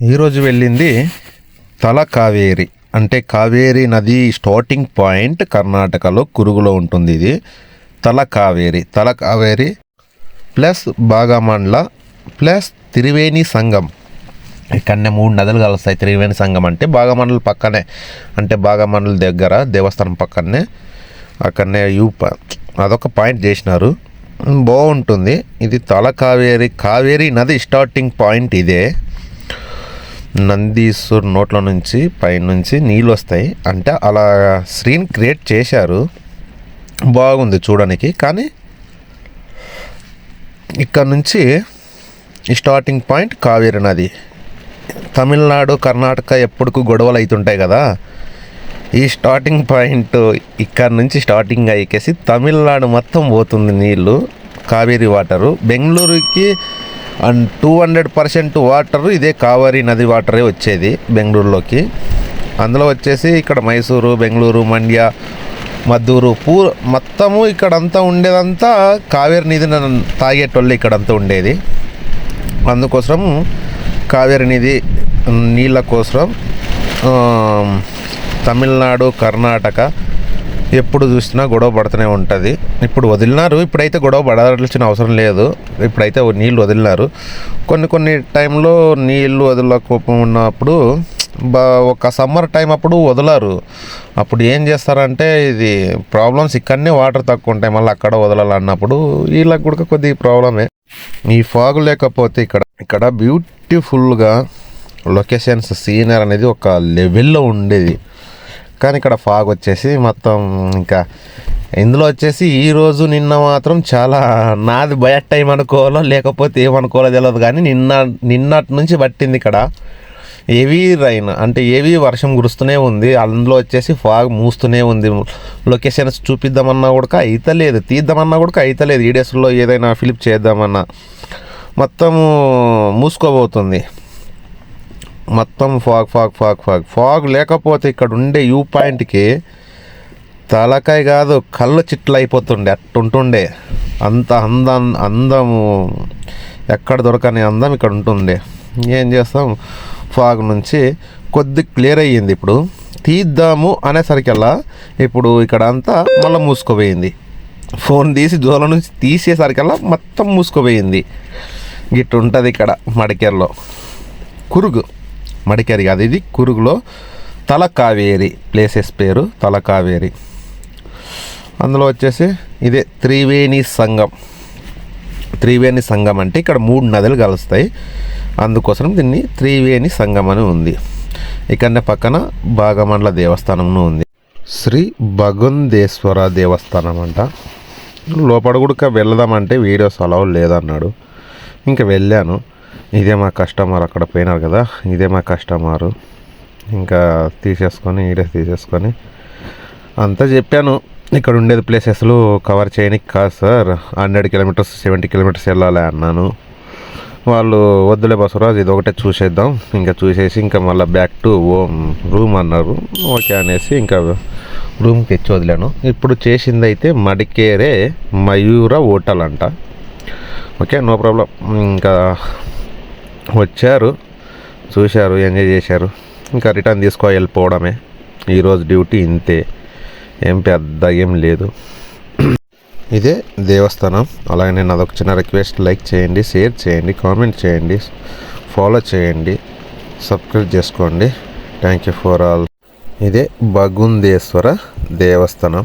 ఈరోజు వెళ్ళింది తలకావేరి, అంటే కావేరీ నది స్టార్టింగ్ పాయింట్ కర్ణాటకలో కురుగులో ఉంటుంది. ఇది తలకావేరి ప్లస్ భాగమండల ప్లస్ త్రివేణి సంగం. ఇక్కడనే 3 నదులు కలుస్తాయి. త్రివేణి సంగం అంటే భాగమండల పక్కనే, అంటే భాగమండల దగ్గర దేవస్థానం పక్కనే, అక్కడనే అదొక పాయింట్ చేసినారు, బాగుంటుంది. ఇది కావేరీ నది స్టార్టింగ్ పాయింట్ ఇదే. నందీశ్వర్ నోట్ల నుంచి పైనుంచి నీళ్ళు వస్తాయి, అంటే అలా స్క్రీన్ క్రియేట్ చేశారు, బాగుంది చూడడానికి. కానీ ఇక్కడ నుంచి స్టార్టింగ్ పాయింట్ కావేరీ నది. తమిళనాడు కర్ణాటక ఎప్పటికూ గొడవలు అవుతుంటాయి కదా, ఈ స్టార్టింగ్ పాయింట్ ఇక్కడ నుంచి స్టార్టింగ్ అయ్యేసి తమిళనాడు మొత్తం పోతుంది నీళ్ళు, కావేరీ వాటరు. బెంగళూరుకి 200% వాటరు ఇదే కావేరీ నది వాటరే వచ్చేది బెంగళూరులోకి. అందులో వచ్చేసి ఇక్కడ మైసూరు, బెంగళూరు, మండ్య, మద్దూరు మొత్తము ఇక్కడంతా ఉండేదంతా కావేరీ నదిని తాగేటోళ్ళు ఇక్కడంతా ఉండేది. అందుకోసం కావేరీ నది నీళ్ళ కోసం తమిళనాడు కర్ణాటక ఎప్పుడు చూసినా గొడవ పడుతూనే ఉంటుంది. ఇప్పుడు వదిలినారు, ఇప్పుడైతే గొడవ పడాల్సిన అవసరం లేదు, ఇప్పుడైతే నీళ్ళు వదిలినారు. కొన్ని టైంలో నీళ్ళు వదలకోపం ఉన్నప్పుడు ఒక సమ్మర్ టైం అప్పుడు వదలరు. అప్పుడు ఏం చేస్తారంటే, ఇది ప్రాబ్లమ్స్ ఇక్కడనే వాటర్ తక్కువ ఉంటాయి, మళ్ళీ అక్కడ వదలాలన్నప్పుడు వీళ్ళకి కూడా కొద్దిగా ప్రాబ్లమే. ఈ ఫాగ్ లేకపోతే ఇక్కడ బ్యూటిఫుల్గా లొకేషన్స్, సీనరీ అనేది ఒక లెవెల్లో ఉండేది. కానీ ఇక్కడ ఫాగ్ వచ్చేసి మొత్తం, ఇంకా ఇందులో వచ్చేసి ఈరోజు నిన్న మాత్రం చాలా, నాది బయట టైం అనుకోవాలో లేకపోతే ఏమనుకోవాలో తెలియదు, కానీ నిన్నటి నుంచి పట్టింది ఇక్కడ హెవీ రైన్, అంటే హెవీ వర్షం కురుస్తూనే ఉంది. అందులో వచ్చేసి ఫాగ్ మూస్తూనే ఉంది. లొకేషన్స్ చూపిద్దామన్నా కూడా అయితలేదు, తీద్దామన్నా కూడా అయితలేదు. ఈ డేస్లో ఏదైనా ఫిలిప్ చేద్దామన్నా మొత్తము మూసుకోబోతుంది. మొత్తం ఫాగ్ లేకపోతే ఇక్కడ ఉండే వ్యూ పాయింట్కి తలకాయ కాదు కళ్ళు చిట్లు అయిపోతుండే, అట్టుంటుండే. అంత అందము ఎక్కడ దొరకని అందం ఇక్కడ ఉంటుండే. ఏం చేస్తాం, ఫాగ్ నుంచి కొద్ది క్లియర్ అయ్యింది. ఇప్పుడు తీద్దాము అనేసరికల్లా ఇప్పుడు ఇక్కడ అంతా మళ్ళీ మూసుకోపోయింది. ఫోన్ తీసి దూరం నుంచి తీసేసరికల్లా మొత్తం మూసుకోపోయింది. గిట్టు ఉంటుంది ఇక్కడ మడికేరులో కురుగు. మడికేరి కాదు, ఇది కురుగులో తలకావేరి ప్లేసెస్ పేరు తలకావేరి. అందులో వచ్చేసి ఇదే త్రివేణి సంగం అంటే ఇక్కడ 3 నదులు కలుస్తాయి, అందుకోసం దీన్ని త్రివేణి సంగం అని ఉంది. ఇక్కడనే పక్కన భాగమండల దేవస్థానం ఉంది, శ్రీ భగుందేశ్వర దేవస్థానం అంట. లోపల కూడా వెళ్దామంటే వీడియోస్ అలౌ లేదన్నాడు. ఇంకా వెళ్ళాను. ఇదే మా కస్టమర్, అక్కడ పోయినారు కదా, ఇదే మా కస్టమరు. ఇంకా వీడియోస్ తీసేసుకొని అంతా చెప్పాను. ఇక్కడ ఉండేది ప్లేసెస్లు కవర్ చేయడానికి కాదు సార్, 100 కిలోమీటర్స్ 70 కిలోమీటర్స్ వెళ్ళాలి అన్నాను. వాళ్ళు వద్దులే బసవరాజు, ఇది ఒకటే చూసేద్దాం, ఇంకా చూసేసి ఇంకా మళ్ళీ బ్యాక్ టు రూమ్ అన్నారు. ఓకే అనేసి ఇంకా రూమ్కి తెచ్చి వదిలాను. ఇప్పుడు చేసింది అయితే మడికేరే మయూర హోటల్ అంట. Okay, no problem. ఇంకా వచ్చారు, చూశారు, ఎంజాయ్ చేశారు, ఇంకా రిటర్న్ వెళ్ళిపోవడమే. ఈరోజు డ్యూటీ ఇంతే, ఏం పెద్ద ఏం లేదు. ఇదే దేవస్థానం. అలాగే నేను అదొక చిన్న రిక్వెస్ట్, లైక్ చేయండి, షేర్ చేయండి, కామెంట్ చేయండి, ఫాలో చేయండి, సబ్స్క్రైబ్ చేసుకోండి. Thank you for all. ఇదే భగుందేశ్వర దేవస్థానం.